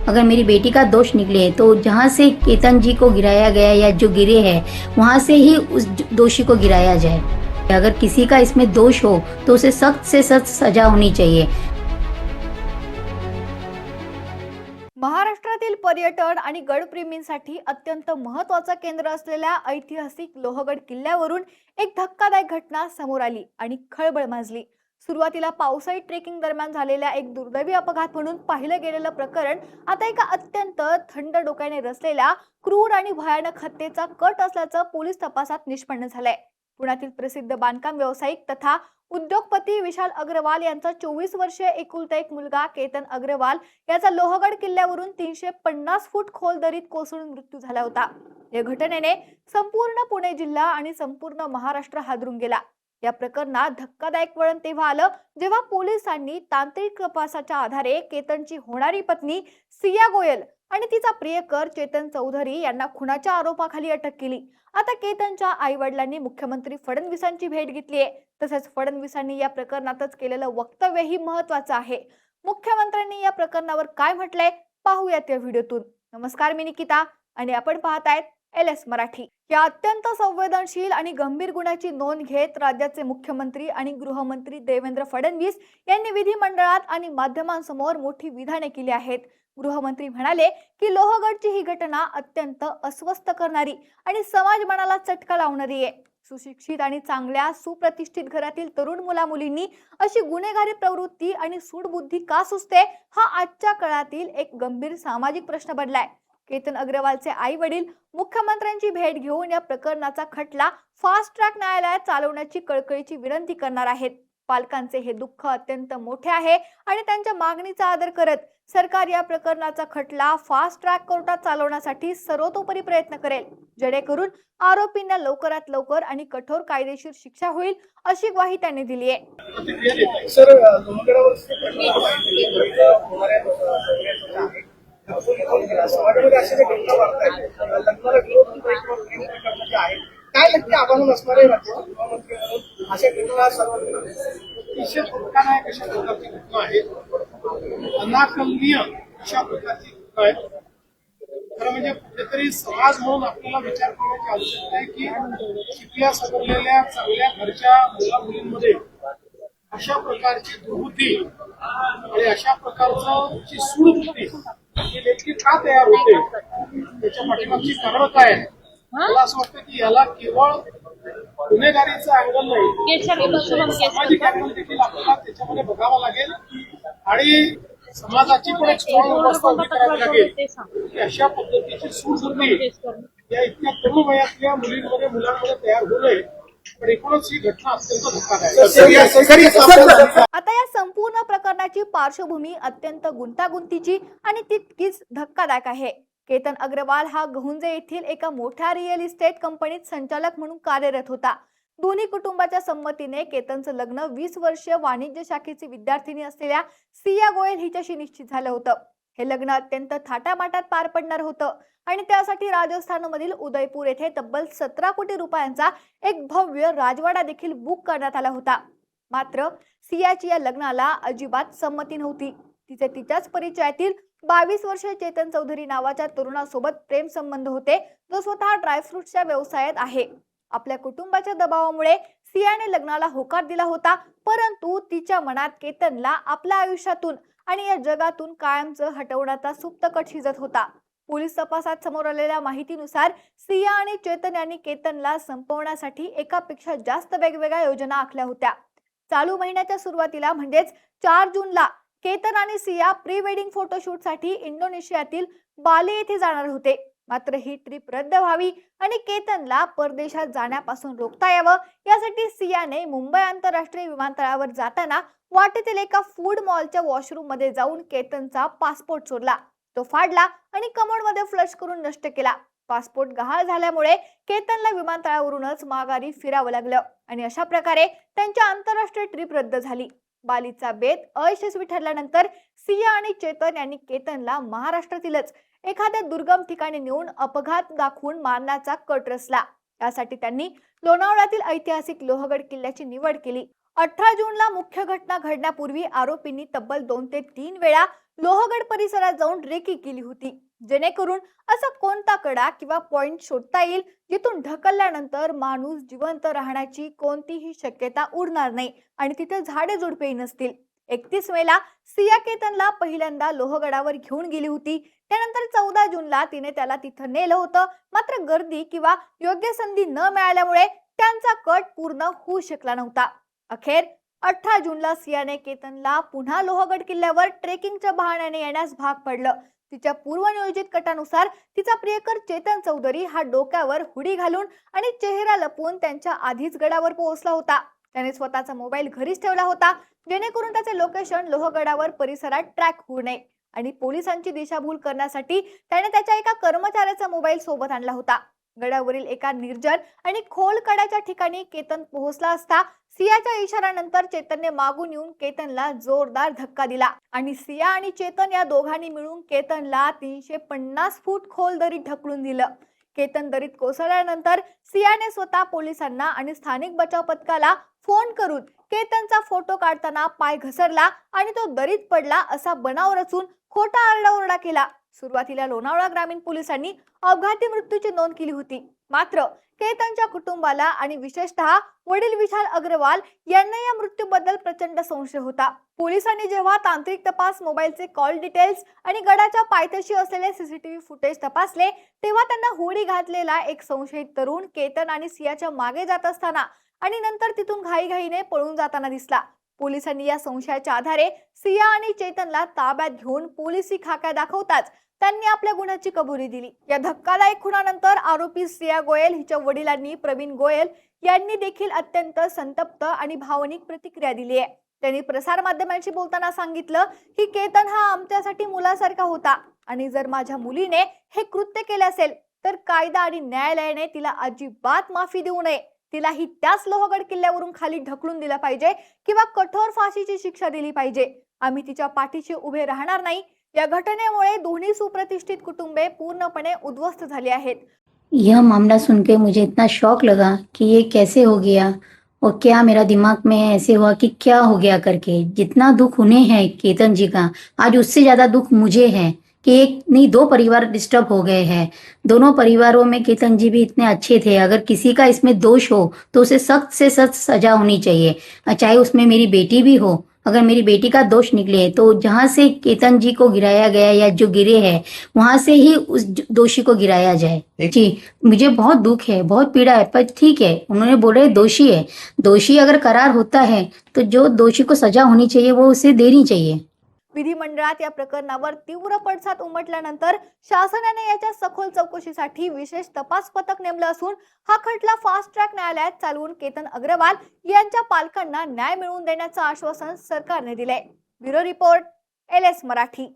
अगर मेरी बेटी का दोष निकले तो जहाँ से केतन जी को गिराया गया या जो गिरे हैं वहाँ से ही उस दोषी को गिराया जाए। अगर किसी का इसमें दोष हो तो उसे सख्त से सख्त सजा होनी चाहिए। महाराष्ट्रातील पर्यटन आणि गडप्रेमींसाठी अत्यंत महत्त्वाचं केंद्र असलेल्या ऐतिहासिक लोहगड किल्ल्यावरून एक धक्कादायक घटना समोर आली आणि खळबळ माजली। सुरुवातीला पावसाळी ट्रेकिंग दरम्यान झालेल्या एक दुर्दैवी अपघात म्हणून पाहिलं गेलेलं प्रकरण आता एका अत्यंत थंड डोक्याने रचलेल्या क्रूर आणि भयानक हत्येचा कट असल्याचं पोलीस तपासात निष्पन्न झालंय। पुण्यातील प्रसिद्ध बांधकाम व्यावसायिक तथा उद्योगपती विशाल अग्रवाल यांचा 24 वर्षीय एकुलता एक मुलगा केतन अग्रवाल याचा लोहगड किल्ल्यावरून 350 फूट खोल दरीत कोसळून मृत्यू झाला होता। या घटनेने संपूर्ण पुणे जिल्हा आणि संपूर्ण महाराष्ट्र हादरून गेला। या प्रकरणात धक्कादायक वळण तेव्हा आलं जेव्हा पोलिसांनी तांत्रिक तपासाच्या आधारे केतनची होणारी पत्नी सिया गोयल आणि तिचा प्रियकर चेतन चौधरी यांना खुनाच्या आरोपाखाली अटक केली। आता केतनच्या आई वडिलांनी मुख्यमंत्री फडणवीसांची भेट घेतली आहे। तसेच फडणवीसांनी या प्रकरणातच केलेलं वक्तव्यही महत्त्वाचं आहे। मुख्यमंत्र्यांनी या प्रकरणावर काय म्हटलंय पाहूयात या व्हिडिओतून। नमस्कार, मी निकिता आणि आपण पाहतायत LS मराठी। या अत्यंत संवेदनशील आणि गंभीर गुन्ह्याची नोंद घेत राज्याचे मुख्यमंत्री आणि गृहमंत्री देवेंद्र फडणवीस यांनी विधिमंडळात आणि माध्यमांसमोर मोठी विधाने केली आहेत। गृहमंत्री म्हणाले की लोहगडची ही घटना अत्यंत अस्वस्थ करणारी आणि समाज मनाला चटका लावणारी आहे। सुशिक्षित आणि चांगल्या सुप्रतिष्ठित घरातील तरुण मुलामुलींनी अशी गुन्हेगारी प्रवृत्ती आणि सूडबुद्धी का सुचते हा आजच्या काळातील एक गंभीर सामाजिक प्रश्न बनलाय। केतन अग्रवालचे आई वडील मुख्यमंत्र्यांची भेट घेऊन या प्रकरणाचा खटला फास्ट ट्रॅक न्यायालयात चालवण्याची कळकळीची विनंती करणार आहेत। पालकांचे हे दुःख अत्यंत मोठे आहे आणि त्यांच्या मागणीचा आदर करत सरकार या प्रकरणाचा खटला फास्ट ट्रॅक कोर्टात चालवण्यासाठी सर्वतोपरी प्रयत्न करेल, जेणेकरून आरोपींना लवकरात लवकर आणि कठोर कायदेशीर शिक्षा होईल अशी ग्वाही त्यांनी दिली आहे। सर, समाजामध्ये असे जे घटना वाढतायत, लग्नाला विरोध काय नक्की आव्हान असणार आहे राज्याचे गृहमंत्री म्हणून? अशा घटना सर्वांना अतिशय धोकादायक अशा प्रकारची घटना आहेत, अनाकलनीय अशा प्रकारची घटना आहे। खरं म्हणजे कुठेतरी समाज म्हणून आपल्याला विचार करण्याची आवश्यकता आहे की शिकल्या सवरलेल्या चांगल्या घरच्या मुला मुलींमध्ये अशा प्रकारची दुर्बुद्धी आणि अशा प्रकारची सूडबुद्धी ही नेमकी का तयार होते, त्याच्या पाठीमागची कारण काय आहे? मला असं वाटतं की याला केवळ गुन्हेगारीचा अँगल नाही, सामाजिक अँगल देखील आपल्याला त्याच्यामध्ये बघावा लागेल आणि समाजाची पण एक स्ट्रॉंग व्यवस्था उभी करावी लागेल की अशा पद्धतीची सूडबुद्धी या इतक्या तरुण वयातल्या मुलींमध्ये मुलांमध्ये तयार होऊ नये। पण एकूणच ही घटना अत्यंत धोकादायक आहे। आता या संपूर्ण प्रकरणाची पार्श्वभूमी अत्यंत गुंतागुंतीची आणि तितकीच धक्कादायक आहे। केतन अग्रवाल हा गहुंजे येथील एका मोठ्या रिअल इस्टेट कंपनीत संचालक म्हणून कार्यरत होता। दोन्ही कुटुंबाच्या संमतीने केतनचं लग्न 20 वर्षीय वाणिज्य शाखेची विद्यार्थिनी असलेल्या सिया गोयल हिच्याशी निश्चित झालं होतं। हे लग्न अत्यंत थाटामाटात पार पडणार होतं आणि त्यासाठी राजस्थानमधील उदयपूर येथे तब्बल 17 कोटी रुपयांचा एक भव्य राजवाडा देखील बुक करण्यात आला होता। मात्र सियाची या लग्नाला अजिबात संमती नव्हती। तिचे तिच्याच परिचयातील 22 वर्षीय चेतन चौधरी नावाच्या तरुणासोबत प्रेम संबंध होते, जो स्वतः ड्रायफ्रुट्सच्या व्यवसायात आहे। आपल्या कुटुंबाच्या दबावामुळे सियाने लग्नाला होकार दिला होता, परंतु तिच्या मनात केतनला आपल्या आयुष्यातून आणि या जगातून कायमचं हटवण्याचा सुप्त कट शिजत होता। पोलीस तपासात समोर आलेल्या माहितीनुसार सिया आणि चेतन यांनी केतनला संपवण्यासाठी एकापेक्षा जास्त वेगवेगळ्या योजना आखल्या होत्या। चालू महिन्याच्या सुरुवातीला म्हणजेच 4 जूनला केतन आणि सिया प्री वेडिंग फोटोशूटसाठी इंडोनेशियातील बाली येथे जाणार होते। मात्र ही ट्रिप रद्द व्हावी आणि केतनला परदेशात जाण्यापासून रोखता यावं यासाठी सियाने मुंबई आंतरराष्ट्रीय विमानतळावर जाताना वाटेतील एका फूड मॉलच्या वॉशरूम मध्ये जाऊन केतनचा पासपोर्ट चोरला, तो फाडला आणि कमोडमध्ये फ्लश करून नष्ट केला। पासपोर्ट गहाळ झाल्यामुळे केतनला विमानतळावरूनच माघारी फिरावं लागलं आणि अशा प्रकारे त्यांची आंतरराष्ट्रीय ट्रिप रद्द झाली। बालीचा बेत अयशस्वी ठरल्यानंतर सिया आणि चेतन यांनी केतनला महाराष्ट्रातीलच एखाद्या दुर्गम ठिकाणी नेऊन अपघात दाखवून मारण्याचा कट रचला। यासाठी त्यांनी लोणावळ्यातील ऐतिहासिक लोहगड किल्ल्याची निवड केली। 18 जूनला मुख्य घटना घडण्यापूर्वी आरोपींनी तब्बल 2 ते 3 वेळा लोहगड परिसरात जाऊन रेकी केली होती, जेणेकरून असा कोणता कडा किंवा पॉइंट शोधता येईल जिथून ढकलल्यानंतर माणूस जिवंत राहण्याची कोणतीही शक्यता उरणार नाही आणि तिथे झाडे झुडपेही नसतील. 31 मेला सिया केतनला पहिल्यांदा लोहगडावर घेऊन गेली होती. त्यानंतर 14 जूनला तिने त्याला तिथं नेलं होतं. मात्र गर्दी किंवा योग्य संधी न मिळाल्यामुळे त्यांचा कट पूर्ण होऊ शकला नव्हता. अखेर 18 जूनला सियाने केतनला पुन्हा लोहगड किल्ल्यावर ट्रेकिंगच्या बहाण्याने येण्यास भाग पडलं. तिच्या पूर्वनियोजित कटानुसार तिचा प्रियकर चेतन चौधरी हा डोक्यावर हुडी घालून आणि चेहरा लपवून त्यांच्या आधीच गडावर पोहोचला होता. त्याने स्वतःचा मोबाईल घरीच ठेवला होता, जेणेकरून त्याचे लोकेशन लोहगडावर परिसरात ट्रॅक होऊ नये आणि पोलिसांची दिशाभूल करण्यासाठी त्याने त्याच्या एका कर्मचाऱ्याचा मोबाईल सोबत आणला होता. गडावरील एका निर्जन आणि खोल कड्याच्या ठिकाणी केतन पोहोचला असता सियाच्या इशाऱ्यानंतर चेतनने मागून येऊन केतनला जोरदार धक्का दिला आणि सिया आणि चेतन या दोघांनी मिळून केतनला 350 फूट खोल दरीत ढकलून दिलं. केतन दरीत कोसळल्यानंतर सियाने स्वतः पोलिसांना आणि स्थानिक बचाव पथकाला फोन करून केतनचा फोटो काढताना पाय घसरला आणि तो दरीत पडला असा बनाव रचून खोटा आरडाओरडा केला. सुरुवातीला लोणावळा ग्रामीण पोलिसांनी अपघाती मृत्यूची नोंद केली होती. मात्र केतनच्या कुटुंबाला आणि विशेषतः वडील विशाल अग्रवाल यांना या मृत्यूबद्दल प्रचंड संशय होता. पोलिसांनी जेव्हा तांत्रिक तपास, मोबाईलचे कॉल डिटेल्स आणि गडाच्या पायथ्याशी असलेले सीसीटीव्ही फुटेज तपासले, तेव्हा त्यांना होडी घातलेला एक संशयित तरुण केतन आणि सियाच्या मागे जात असताना आणि नंतर तिथून घाईघाईने पळून जाताना दिसला. पोलिसांनी या संशयाच्या आधारे सिया आणि चेतनला ताब्यात घेऊन पोलिसी खाका दाखवताच त्यांनी आपल्या गुन्ह्याची कबुली दिली. या धक्कादायक खुनानंतर आरोपी सिया गोयल हिच्या वडिलांनी प्रवीण गोयल यांनी देखील अत्यंत संतप्त आणि भावनिक प्रतिक्रिया दिली आहे. त्यांनी प्रसार माध्यमांशी बोलताना सांगितलं की केतन हा आमच्यासाठी मुलासारखा होता आणि जर माझ्या मुलीने हे कृत्य केले असेल तर कायदा आणि न्यायालयाने तिला अजिबात माफी देऊ नये. तिलाही त्याच लोहगड किल्ल्यावरून खाली ढकलून दिला पाहिजे किंवा कठोर फाशीची शिक्षा दिली पाहिजे. आम्ही तिच्या पाठीशी उभे राहणार नाही. या घटनेमुळे दोन्ही सुप्रतिष्ठित कुटुंबे पूर्णपणे उद्ध्वस्त झाली आहेत. यह मामला सुन के मुझे इतना शौक लगा कि ये कैसे हो गया और क्या मेरा दिमाग में ऐसे हुआ कि क्या हो गया करके। जितना दुख उन्हें है केतन जी का, आज उससे ज़्यादा दुख मुझे है कि एक नहीं दो परिवार डिस्टर्ब हो गए हैं। दोनों परिवारों में केतन जी भी इतने अच्छे थे। अगर किसी का इसमें दोष हो तो उसे सख्त से सख्त सजा होनी चाहिए, चाहे उसमें मेरी बेटी भी हो। अगर मेरी बेटी का दोष निकले तो जहाँ से केतन जी को गिराया गया या जो गिरे हैं वहां से ही उस दोषी को गिराया जाए। जी, मुझे बहुत दुख है, बहुत पीड़ा है, पर ठीक है, उन्होंने बोले दोषी है। दोषी अगर करार होता है तो जो दोषी को सजा होनी चाहिए वो उसे देनी चाहिए। विधिमंडळात या प्रकरणावर तीव्र पडसाद उमटल्यानंतर शासनाने याच्या सखोल चौकशीसाठी विशेष तपास पथक नेमलं असून हा खटला फास्ट ट्रॅक न्यायालयात चालवून केतन अग्रवाल यांच्या पालकांना न्याय मिळवून देण्याचं आश्वासन सरकारने दिलंय. Bureau report, LS Marathi.